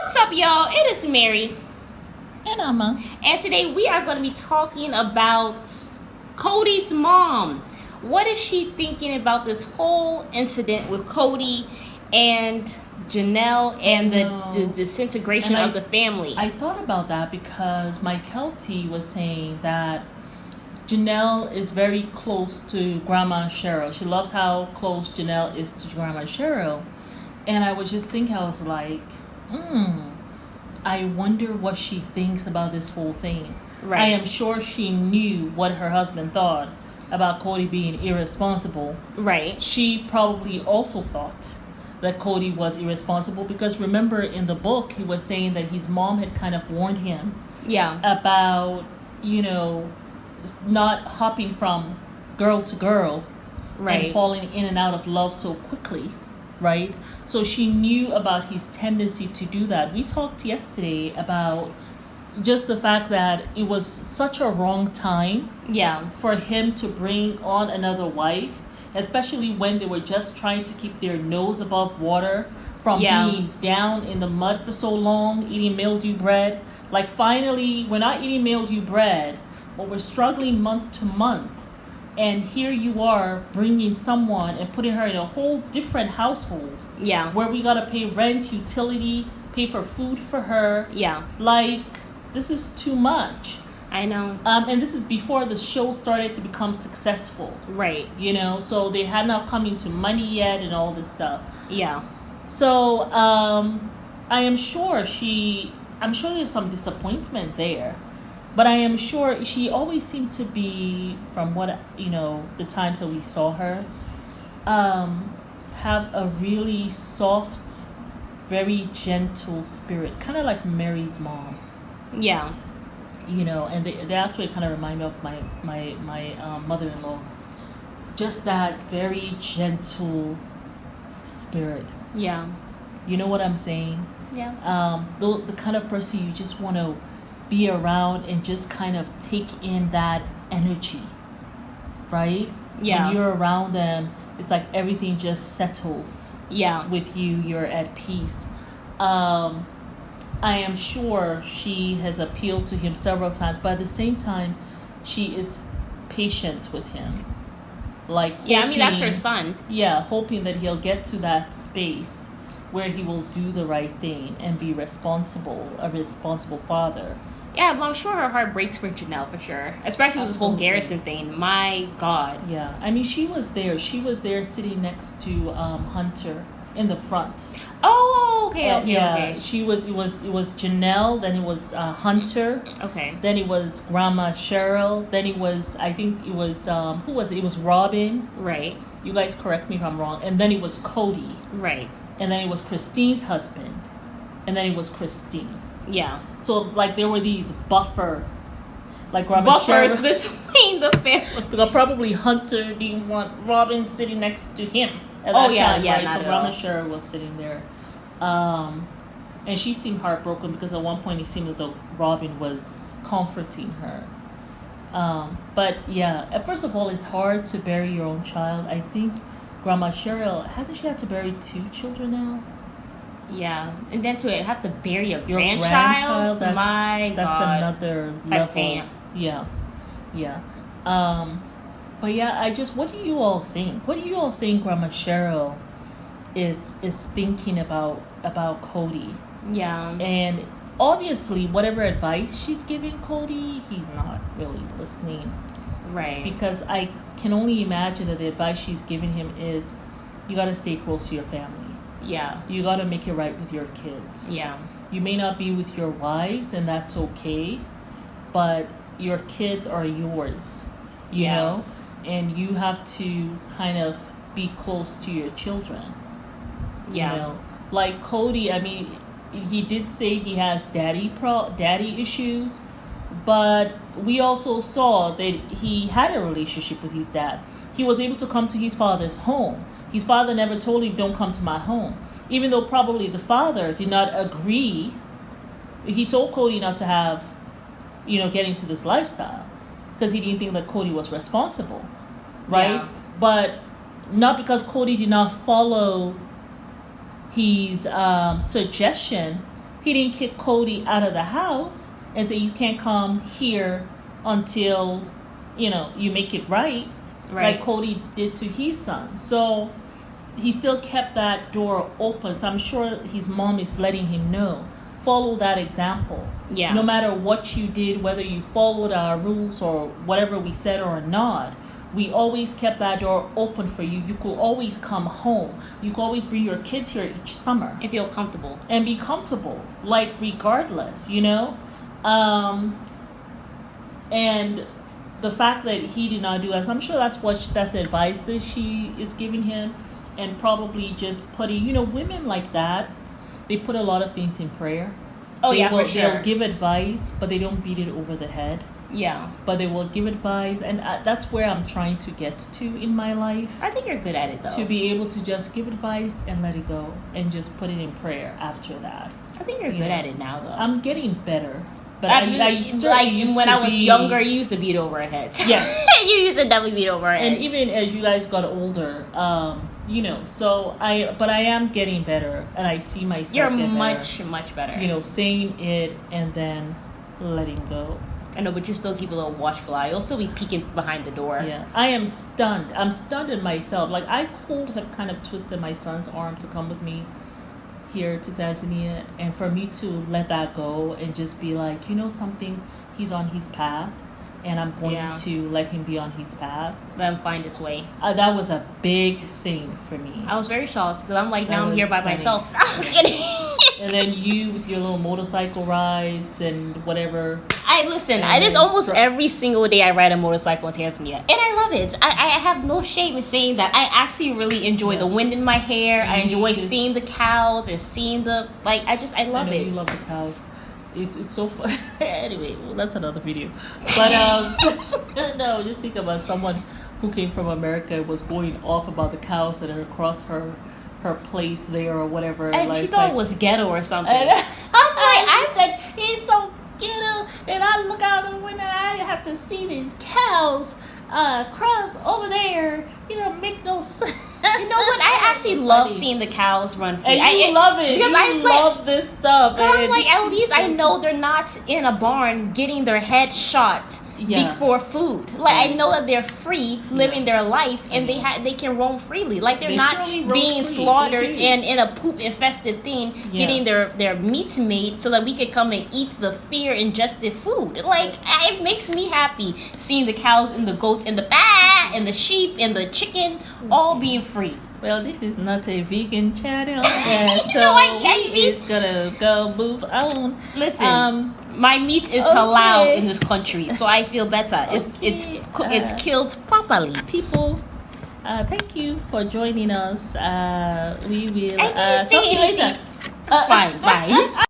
What's up, y'all? It is Mary. And Amma. And today we are going to be talking about Kody's mom. What is she thinking about this whole incident with Kody and Janelle and the disintegration of the family? I thought about that because Mike Kelty was saying that Janelle is very close to Grandma Cheryl. She loves how close Janelle is to Grandma Cheryl. And I was just thinking, I was like, I wonder what she thinks about this whole thing. Right. I am sure she knew what her husband thought about Kody being irresponsible. Right. She probably also thought that Kody was irresponsible because remember in the book he was saying that his mom had kind of warned him about, not hopping from girl to girl and falling in and out of love so quickly. Right? So she knew about his tendency to do that. We talked yesterday about just the fact that it was such a wrong time for him to bring on another wife, especially when they were just trying to keep their nose above water from being down in the mud for so long, eating mildew bread. Like finally, we're not eating mildew bread, but we're struggling month to month. And here you are bringing someone and putting her in a whole different household. Yeah. Where we got to pay rent, utility, pay for food for her. Yeah. Like, this is too much. I know. And this is before the show started to become successful. Right. So they had not come into money yet and all this stuff. Yeah. So, I am sure there's some disappointment there. But I am sure she always seemed to be, from what, the times that we saw her, have a really soft, very gentle spirit. Kind of like Mary's mom. Yeah. And they actually kind of remind me of my mother-in-law. Just that very gentle spirit. Yeah. You know what I'm saying? Yeah. The kind of person you just want to be around and just kind of take in that energy, right? Yeah. When you're around them, it's like everything just settles. Yeah. With you, you're at peace. I am sure she has appealed to him several times, but at the same time, she is patient with him. Like hoping, that's her son. Yeah, hoping that he'll get to that space where he will do the right thing and be a responsible father. Yeah, but I'm sure her heart breaks for Janelle for sure. Especially with this whole Garrison thing. My God. Yeah. I mean, she was there. She was there sitting next to Hunter in the front. Oh, okay. Okay. It was Janelle, then it was Hunter. Okay. Then it was Grandma Cheryl. Then it was, I think it was, who was it? It was Robin. Right. You guys correct me if I'm wrong. And then it was Kody. Right. And then it was Christine's husband. And then it was Christine. Yeah. So, like, there were these buffers between the family. Because probably Hunter didn't want Robin sitting next to him at that time, right? So Grandma Cheryl was sitting there. And she seemed heartbroken because at one point it seemed as though Robin was comforting her. But, yeah, first of all, it's hard to bury your own child. I think Grandma Cheryl, hasn't she had to bury 2 children now? Yeah, and then to have to bury your grandchild, that's another level. Pain. Yeah. But yeah, what do you all think? What do you all think Grandma Cheryl is thinking about Kody? Yeah. And obviously, whatever advice she's giving Kody, he's not really listening. Right. Because I can only imagine that the advice she's giving him is, you got to stay close to your family. Yeah. You got to make it right with your kids. Yeah. You may not be with your wives, and that's okay, but your kids are yours, you know? And you have to kind of be close to your children. Yeah. Like Kody, I mean, he did say he has daddy issues, but we also saw that he had a relationship with his dad. He was able to come to his father's home. His father never told him, don't come to my home. Even though probably the father did not agree. He told Kody not to have, get into this lifestyle. Because he didn't think that Kody was responsible. Right? Yeah. But not because Kody did not follow his suggestion. He didn't kick Kody out of the house and say, you can't come here until, you make it right. Like Kody did to his son. So he still kept that door open. So I'm sure his mom is letting him know. Follow that example. Yeah. No matter what you did, whether you followed our rules or whatever we said or not, we always kept that door open for you. You could always come home. You could always bring your kids here each summer. And feel comfortable. And be comfortable. Like, regardless, And the fact that he did not do that, so I'm sure that's the advice that she is giving him. And probably just putting, women like that, they put a lot of things in prayer. For sure. They'll give advice, but they don't beat it over the head. Yeah. But they will give advice, and that's where I'm trying to get to in my life. I think you're good at it, though. To be able to just give advice and let it go, and just put it in prayer after that. I think you're good at it now, though. I'm getting better. But I certainly when I was younger, you used to beat over our heads. Yes. You used to definitely beat over our heads. And even as you guys got older, so I am getting better, and I see myself. You're much better. Saying it and then letting go. I know, but you still keep a little watchful eye. You'll still be peeking behind the door. Yeah, I am stunned. I'm stunned in myself. Like, I could have kind of twisted my son's arm to come with me here to Tanzania, and for me to let that go and just be like, something, he's on his path, and I'm going to let him be on his path. Let him find his way. That was a big thing for me. I was very shocked because I'm like, now I'm here by myself. And then you with your little motorcycle rides and whatever. There's almost every single day I ride a motorcycle in Tanzania, and I love it. I have no shame in saying that. I actually really enjoy the wind in my hair. I enjoy seeing the cows and seeing I love it. You love the cows. It's so fun. Anyway, that's another video. But no, just think about someone who came from America and was going off about the cows that are across her place there or whatever. And she thought it was ghetto or something. I said, he's so ghetto. And I look out the window and I have to see these cows cross over there. Make no sense. You know what? I actually love seeing the cows run free. And you love it. Because I love this stuff. So I'm like, at least I know they're not in a barn getting their head shot before food. Like, I know that they're free, living their life, and they can roam freely. Like, they're not being slaughtered and in a poop infested thing, getting their meat made so that we could come and eat the fear ingested food. Like, it makes me happy seeing the cows and the goats and the and the sheep and the chicken all being free. Well, this is not a vegan channel, so it's gonna go move on. Listen, my meat is halal in this country, so I feel better. It's killed properly. People, thank you for joining us. We will talk to you later. Fine, bye.